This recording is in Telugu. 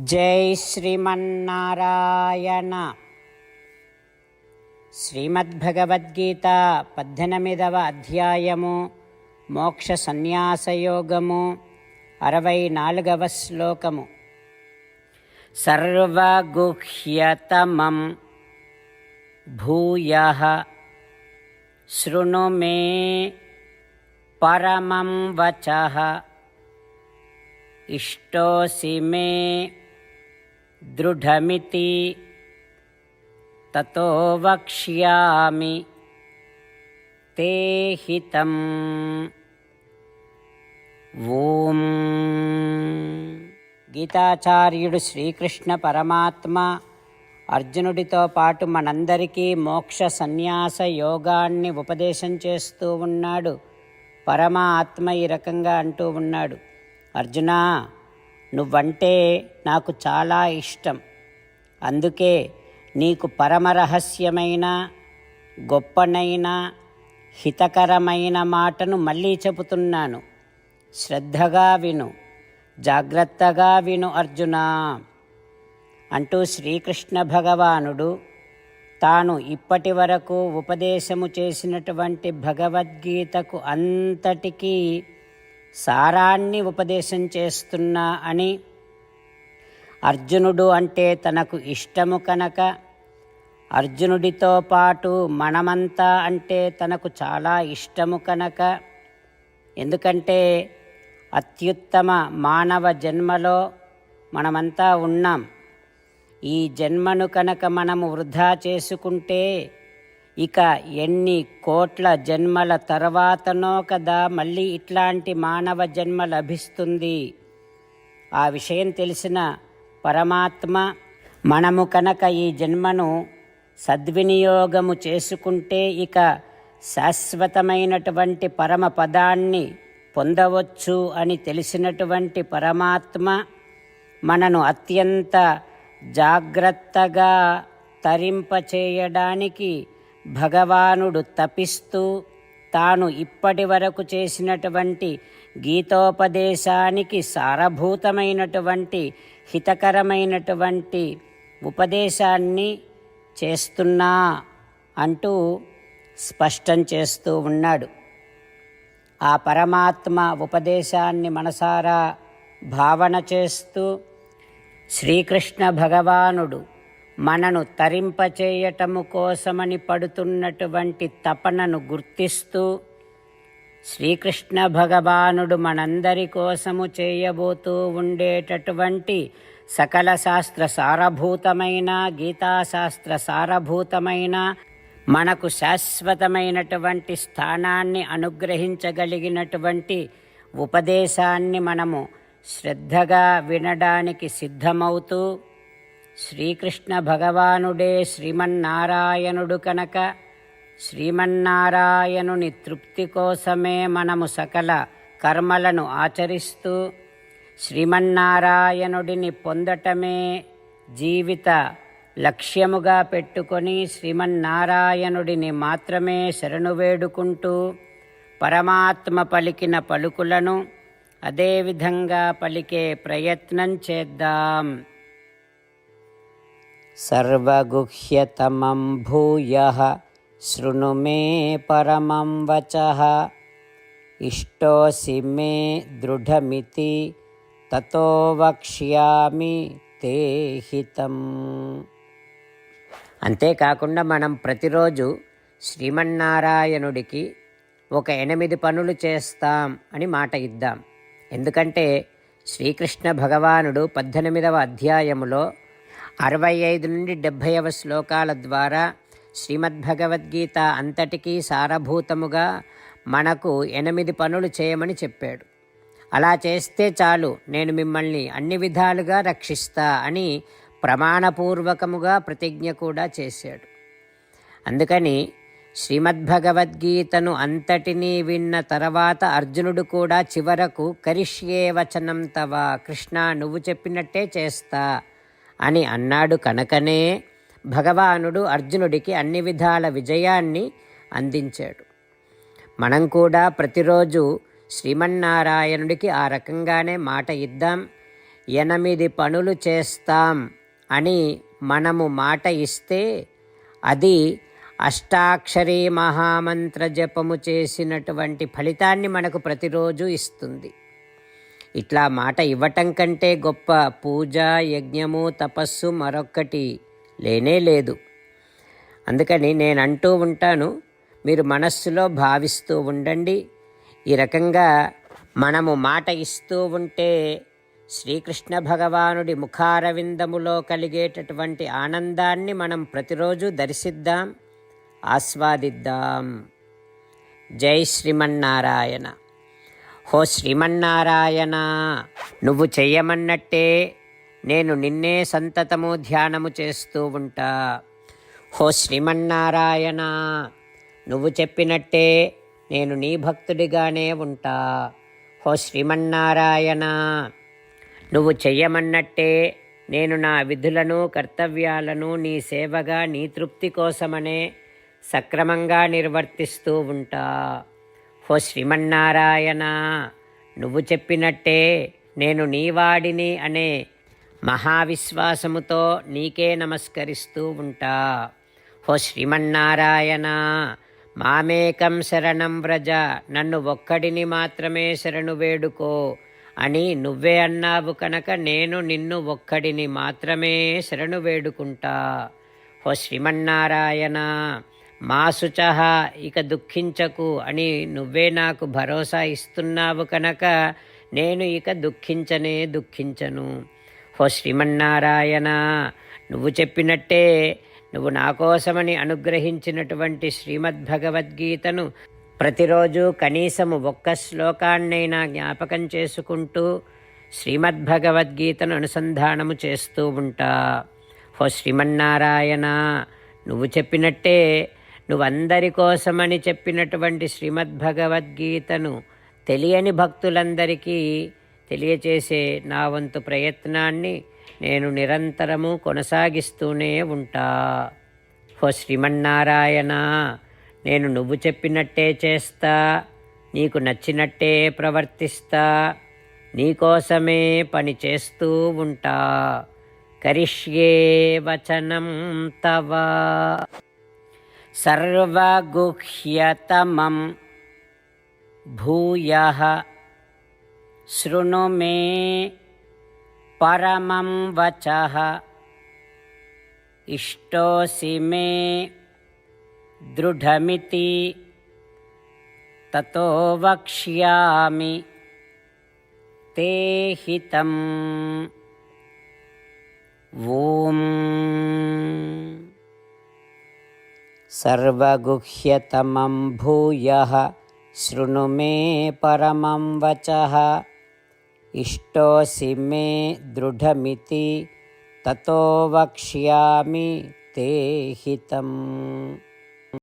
జై శ్రీమన్నారాయణ. శ్రీమద్భగవద్గీత 18వ అధ్యాయము మోక్ష సన్యాసయోగము 64వ శ్లోకము. సర్వగుహ్యతమం భూయః శృణు మే పరమం వచః ఇష్టోసి మే దృఢమితి తతో వక్ష్యామి తే హితం. ఓం. గీతాచార్యుడు శ్రీకృష్ణ పరమాత్మ అర్జునుడితో పాటు మనందరికీ మోక్ష సన్యాస యోగాన్ని ఉపదేశం చేస్తూ ఉన్నాడు. పరమాత్మ ఈ రకంగా అంటూ ఉన్నాడు, అర్జునా, నువ్వంటే నాకు చాలా ఇష్టం. అందుకే నీకు పరమరహస్యమైన గొప్పనైన హితకరమైన మాటను మళ్ళీ చెబుతున్నాను. శ్రద్ధగా విను, జాగ్రత్తగా విను అర్జునా అంటూ శ్రీకృష్ణ భగవానుడు తాను ఇప్పటి వరకు ఉపదేశము చేసినటువంటి భగవద్గీతకు అంతటికీ సారాన్ని ఉపదేశం చేస్తున్నా అని, అర్జునుడు అంటే తనకు ఇష్టము కనుక అర్జునుడితో పాటు మనమంతా అంటే తనకు చాలా ఇష్టము కనుక, ఎందుకంటే అత్యుత్తమ మానవ జన్మలో మనమంతా ఉన్నాం. ఈ జన్మను కనుక మనము వృధా చేసుకుంటే ఇక ఎన్ని కోట్ల జన్మల తర్వాతనో కదా మళ్ళీ ఇట్లాంటి మానవ జన్మ లభిస్తుంది. ఆ విషయం తెలిసిన పరమాత్మ మనము కనుక ఈ జన్మను సద్వినియోగము చేసుకుంటే ఇక శాశ్వతమైనటువంటి పరమ పదాన్ని పొందవచ్చు అని తెలిసినటువంటి పరమాత్మ మనను అత్యంత జాగ్రత్తగా తరింపచేయడానికి భగవానుడు తపిస్తూ తాను ఇప్పటి వరకు చేసినటువంటి గీతోపదేశానికి సారభూతమైనటువంటి హితకరమైనటువంటి ఉపదేశాన్ని చేస్తున్నా అంటూ స్పష్టం చేస్తూ ఉన్నాడు. ఆ పరమాత్మ ఉపదేశాన్ని మనసారా భావన చేస్తూ శ్రీకృష్ణ భగవానుడు మనను తరింపచేయటము కోసమని పడుతున్నటువంటి తపనను గుర్తిస్తూ శ్రీకృష్ణ భగవానుడు మనందరి కోసము చేయబోతూ ఉండేటటువంటి సకల శాస్త్ర సారభూతమైన గీతాశాస్త్ర సారభూతమైన మనకు శాశ్వతమైనటువంటి స్థానాన్ని అనుగ్రహించగలిగినటువంటి ఉపదేశాన్ని మనము శ్రద్ధగా వినడానికి సిద్ధమవుతూ, శ్రీకృష్ణ భగవానుడే శ్రీమన్నారాయణుడు కనుక శ్రీమన్నారాయణుని తృప్తి కోసమే మనము సకల కర్మలను ఆచరిస్తూ శ్రీమన్నారాయణుడిని పొందటమే జీవిత లక్ష్యముగా పెట్టుకొని శ్రీమన్నారాయణుడిని మాత్రమే శరణు వేడుకుంటూ పరమాత్మ పలికిన పలుకులను అదేవిధంగా పలికే ప్రయత్నం చేద్దాం. సర్వగుహ్యతమం భూయః శృణు మే పరమం వచః ఇష్టోసి మే దృఢమితి తతో వక్ష్యామి తే హితం. అంతేకాకుండా మనం ప్రతిరోజు శ్రీమన్నారాయణుడికి ఒక 8 పనులు చేస్తాం అని మాట ఇద్దాం. ఎందుకంటే శ్రీకృష్ణ భగవానుడు 18వ అధ్యాయములో 65 నుండి 70వ శ్లోకాల ద్వారా శ్రీమద్భగవద్గీత అంతటికీ సారభూతముగా మనకు 8 పనులు చేయమని చెప్పాడు. అలా చేస్తే చాలు, నేను మిమ్మల్ని అన్ని విధాలుగా రక్షిస్తా అని ప్రమాణపూర్వకముగా ప్రతిజ్ఞ కూడా చేశాడు. అందుకని శ్రీమద్భగవద్గీతను అంతటినీ విన్న తర్వాత అర్జునుడు కూడా చివరకు కరిష్యే వచనం తవ, కృష్ణ నువ్వు చెప్పినట్టే చేస్తా అని అన్నాడు. కనుకనే భగవానుడు అర్జునుడికి అన్ని విధాల విజయాన్ని అందించాడు. మనం కూడా ప్రతిరోజు శ్రీమన్నారాయణుడికి ఆ రకంగానే మాట ఇద్దాం. 8 పనులు చేస్తాం అని మనము మాట ఇస్తే అది అష్టాక్షరీ మహామంత్ర జపము చేసినటువంటి ఫలితాన్ని మనకు ప్రతిరోజు ఇస్తుంది. ఇట్లా మాట ఇవ్వటం కంటే గొప్ప పూజ, యజ్ఞము, తపస్సు మరొక్కటి లేనే లేదు. అందుకని నేను అంటూ ఉంటాను, మీరు మనస్సులో భావిస్తూ ఉండండి. ఈ రకంగా మనము మాట ఇస్తూ ఉంటే శ్రీకృష్ణ భగవానుడి ముఖారవిందములో కలిగేటటువంటి ఆనందాన్ని మనం ప్రతిరోజు దర్శిద్దాం, ఆస్వాదిద్దాం. జై శ్రీమన్నారాయణ. హో శ్రీమన్నారాయణ, నువ్వు చెయ్యమన్నట్టే నేను నిన్నే సంతతము ధ్యానము చేస్తూ ఉంటా. హో శ్రీమన్నారాయణ, నువ్వు చెప్పినట్టే నేను నీ భక్తుడిగానే ఉంటా. హో శ్రీమన్నారాయణ, నువ్వు చెయ్యమన్నట్టే నేను నా విధులను, కర్తవ్యాలను నీ సేవగా, నీ తృప్తి కోసమనే సక్రమంగా నిర్వర్తిస్తూ ఉంటా. హో శ్రీమన్నారాయణ, నువ్వు చెప్పినట్టే నేను నీవాడిని అనే మహావిశ్వాసముతో నీకే నమస్కరిస్తూ ఉంటా. హో శ్రీమన్నారాయణ, మామేకం శరణం వ్రజ, నన్ను ఒక్కడిని మాత్రమే శరణు వేడుకో అని నువ్వే అన్నావు కనుక నేను నిన్ను ఒక్కడిని మాత్రమే శరణు వేడుకుంటా. హో శ్రీమన్నారాయణ, మా శుచః, ఇక దుఃఖించకు అని నువ్వే నాకు భరోసా ఇస్తున్నావు కనుక నేను ఇక దుఃఖించను. హో శ్రీమన్నారాయణ, నువ్వు చెప్పినట్టే నువ్వు నా కోసమని అనుగ్రహించినటువంటి శ్రీమద్భగవద్గీతను ప్రతిరోజు కనీసము ఒక్క శ్లోకాన్నైనా జ్ఞాపకం చేసుకుంటూ శ్రీమద్భగవద్గీతను అనుసంధానము చేస్తూ ఉంటా. హో శ్రీమన్నారాయణ, నువ్వు చెప్పినట్టే నువ్వందరి కోసమని చెప్పినటువంటి శ్రీమద్భగవద్గీతను తెలియని భక్తులందరికీ తెలియచేసే నా వంతు ప్రయత్నాన్ని నేను నిరంతరము కొనసాగిస్తూనే ఉంటా. హో శ్రీమన్నారాయణ, నేను నువ్వు చెప్పినట్టే చేస్తా, నీకు నచ్చినట్టే ప్రవర్తిస్తా, నీకోసమే పని చేస్తూ ఉంటా. కరిష్యే వచనం తవ. సర్వగుహ్యతమం భూయః శృణు మే పరమం వచః. ఇష్టోసి మే దృఢమితి తతో వక్ష్యామి తే హితం. ఓం. సర్వగుహ్యతమం భూయః శృణు మే పరమం వచః. ఇష్టోసి మే దృఢమితి తతో వక్ష్యామి తే హితం.